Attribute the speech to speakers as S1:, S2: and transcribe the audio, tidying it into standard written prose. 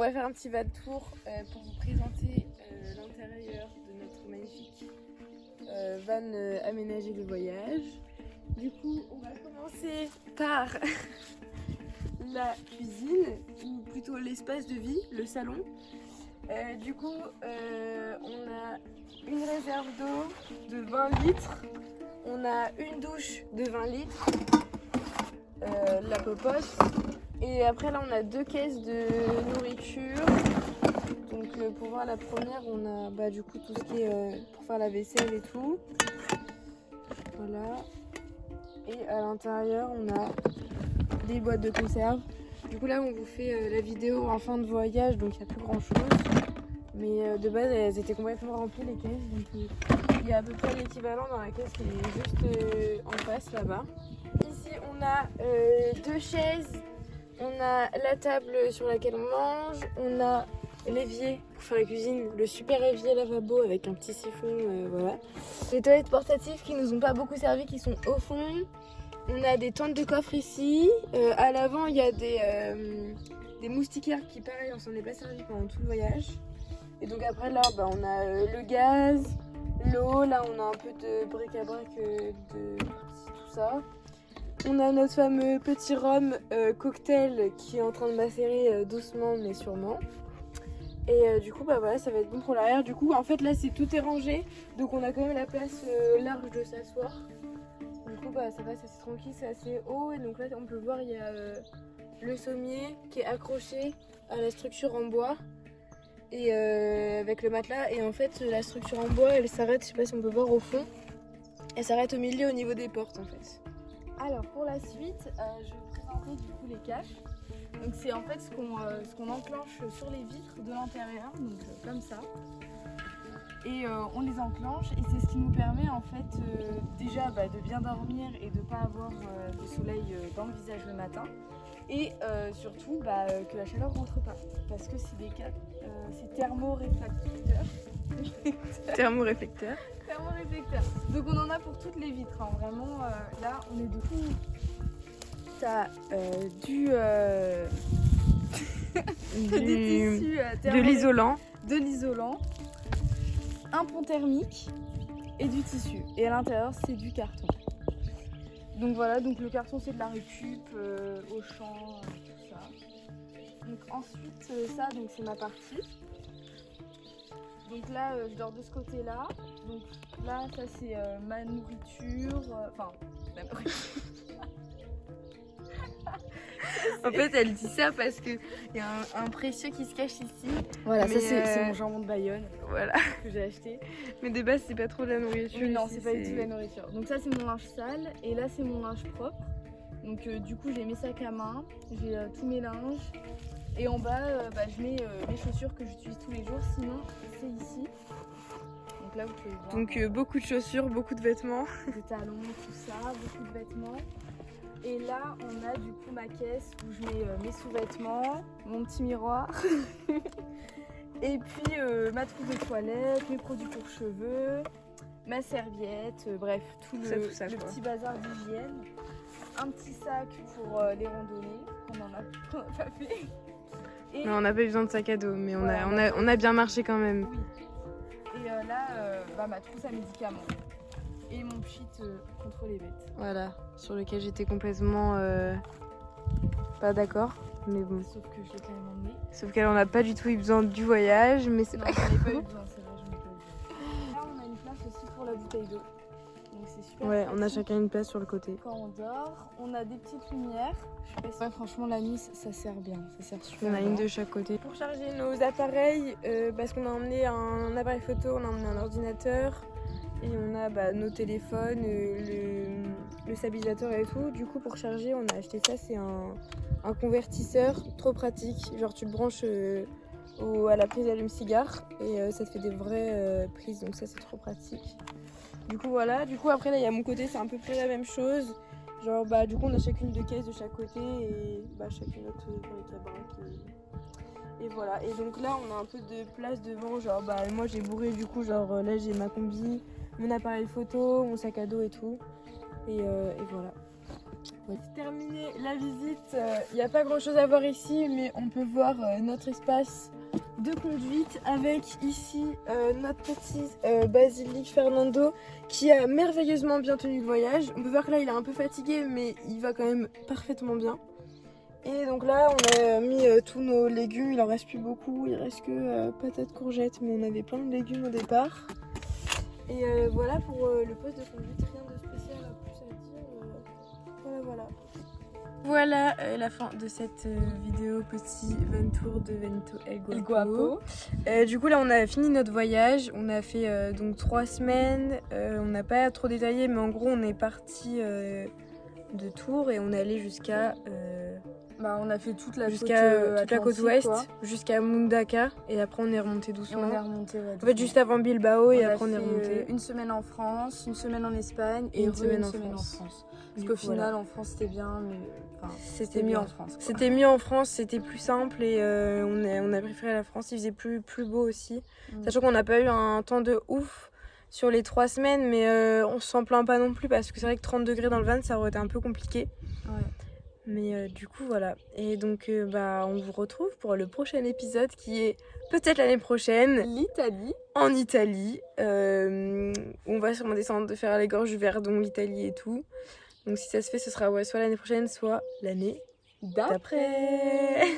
S1: va faire un petit va-de-tour pour vous présenter l'intérieur de notre magnifique van aménagée de voyage. Du coup, on va commencer par la cuisine, ou plutôt l'espace de vie, le salon. Du coup, on a une réserve d'eau de 20 litres, on a une douche de 20 litres, la popote, et après là on a 2 caisses de nourriture. Donc pour voir la première, on a du coup tout ce qui est pour faire la vaisselle et tout. Voilà. Et à l'intérieur, on a des boîtes de conserve. Du coup là on vous fait la vidéo en fin de voyage, donc il n'y a plus grand chose. Mais de base elles étaient complètement remplies les caisses. Donc il y a à peu près l'équivalent dans la caisse qui est juste en face là-bas. Ici on a 2 chaises, on a la table sur laquelle on mange, on a l'évier pour faire la cuisine, le super évier lavabo avec un petit siphon, voilà. Les toilettes portatives qui nous ont pas beaucoup servi, qui sont au fond. On a des tentes de coffre ici. À l'avant, il y a des moustiquaires qui, pareil, on s'en est pas servi pendant tout le voyage. Et donc après, là, on a le gaz, l'eau. Là, on a un peu de bric-à-brac, de tout ça. On a notre fameux petit rhum cocktail qui est en train de macérer doucement mais sûrement. Et du coup, voilà, ça va être bon pour l'arrière. Du coup, en fait, là, tout est rangé. Donc on a quand même la place large de s'asseoir. Du coup, ça va, ça c'est tranquille, c'est assez haut. Et donc là, on peut voir, il y a le sommier qui est accroché à la structure en bois. Et avec le matelas. Et en fait, la structure en bois, elle s'arrête, je sais pas si on peut voir au fond. Elle s'arrête au milieu, au niveau des portes, en fait. Alors, pour la suite, je vais vous présenter du coup les caches. Donc c'est en fait ce qu'on enclenche sur les vitres de l'intérieur, donc comme ça. Et on les enclenche et c'est ce qui nous permet en fait déjà de bien dormir et de ne pas avoir du soleil dans le visage le matin. Et surtout que la chaleur ne rentre pas. Parce que c'est thermoréflecteur. Thermoréflecteur. Thermoréflecteur. Donc on en a pour toutes les vitres, hein. Vraiment là on est de tout. T'as des tissus
S2: de l'isolant,
S1: un pont thermique et du tissu. Et à l'intérieur c'est du carton. Donc voilà, donc le carton c'est de la récup, Auchan, tout ça. Donc ensuite ça donc c'est ma partie. Donc là je dors de ce côté là. Donc là ça c'est ma nourriture, ma nourriture.
S2: En fait, elle dit ça parce qu'il y a un précieux qui se cache ici.
S1: Voilà, mais ça c'est mon jambon de Bayonne,
S2: voilà,
S1: que j'ai acheté.
S2: Mais de base, c'est pas trop de la nourriture.
S1: Oui, non, c'est pas du tout de la nourriture. Donc ça, c'est mon linge sale et là, c'est mon linge propre. Donc du coup, j'ai mes sacs à main, j'ai tous mes linges. Et en bas, je mets mes chaussures que j'utilise tous les jours. Sinon, c'est ici. Donc là, vous pouvez voir.
S2: Donc beaucoup de chaussures, beaucoup de vêtements.
S1: Des talons, tout ça, beaucoup de vêtements. Et là, on a du coup ma caisse où je mets mes sous-vêtements, mon petit miroir, et puis ma trousse de toilette, mes produits pour cheveux, ma serviette, bref, tout le petit bazar d'hygiène. Un petit sac pour les randonnées, qu'on n'a pas fait. Et
S2: non, on n'a pas eu besoin de sac à dos, mais
S1: voilà,
S2: on a bien marché quand même.
S1: Oui. Et là, ma trousse à médicaments. Et mon pchit contre les bêtes.
S2: Voilà, sur lequel j'étais complètement pas d'accord, mais bon.
S1: Sauf que je l'ai quand même emmené.
S2: Sauf qu'elle en a pas du tout eu besoin du voyage, mais c'est
S1: non,
S2: pas grave.
S1: j'en ai pas eu besoin, c'est vrai, j'en ai pas eu besoin. Là, on a une place aussi pour la bouteille d'eau. Donc c'est super.
S2: Ouais,
S1: pratique.
S2: on a chacun une place sur le côté.
S1: Quand on dort, on a des petites lumières. Je sais pas si... franchement, la nuit, ça sert bien, ça sert super
S2: On a
S1: bien.
S2: une de chaque côté.
S1: Pour charger nos appareils, parce qu'on a emmené un appareil photo, on a emmené un ordinateur. Et on a nos téléphones, le stabilisateur et tout. Du coup, pour charger, on a acheté ça. C'est un convertisseur trop pratique. Genre, tu le branches à la prise allume-cigare et ça te fait des vraies prises. Donc ça, c'est trop pratique. Du coup, voilà. Du coup, après, là, il y a mon côté, c'est un peu près la même chose. Genre, du coup, on a chacune 2 caisses de chaque côté et chacune notre bric-à-brac. Et voilà. Et donc là, on a un peu de place devant. Genre, moi, j'ai bourré du coup. Genre, là, j'ai ma combi, mon appareil photo, mon sac à dos et tout. Et voilà. C'est terminé la visite. Il n'y a pas grand chose à voir ici, mais on peut voir notre espace de conduite avec ici notre petit Basilic Fernando qui a merveilleusement bien tenu le voyage. On peut voir que là il est un peu fatigué, mais il va quand même parfaitement bien. Et donc là on a mis tous nos légumes, il en reste plus beaucoup, il reste que patates, courgettes, mais on avait plein de légumes au départ. Et voilà pour le poste de conduite, rien de spécial à plus à dire. Voilà. Voilà la fin de cette vidéo petit van tour de Vento El Guapo. Du coup là on a fini notre voyage, on a fait donc 3 semaines, on n'a pas trop détaillé mais en gros on est parti de Tours et on est allé jusqu'à...
S2: on a fait toute la
S1: côte ouest, jusqu'à Mundaka et après on est remonté doucement.
S2: On est remonté, ouais,
S1: en fait juste avant Bilbao et après on est remonté.
S2: Une semaine en France, une semaine en Espagne et une semaine en France. Parce qu'au final en France c'était bien mais c'était mieux en France.
S1: C'était mieux en France, c'était plus simple et on a préféré la France, il faisait plus beau aussi. Sachant qu'on n'a pas eu un temps de ouf sur les 3 semaines mais on s'en plaint pas non plus parce que c'est vrai que 30 degrés dans le van ça aurait été un peu compliqué.
S2: Ouais.
S1: Mais du coup voilà, et donc on vous retrouve pour le prochain épisode qui est peut-être l'année prochaine, en Italie, on va sûrement descendre de faire les gorges du Verdon, l'Italie et tout. Donc si ça se fait ce sera soit l'année prochaine soit l'année d'après.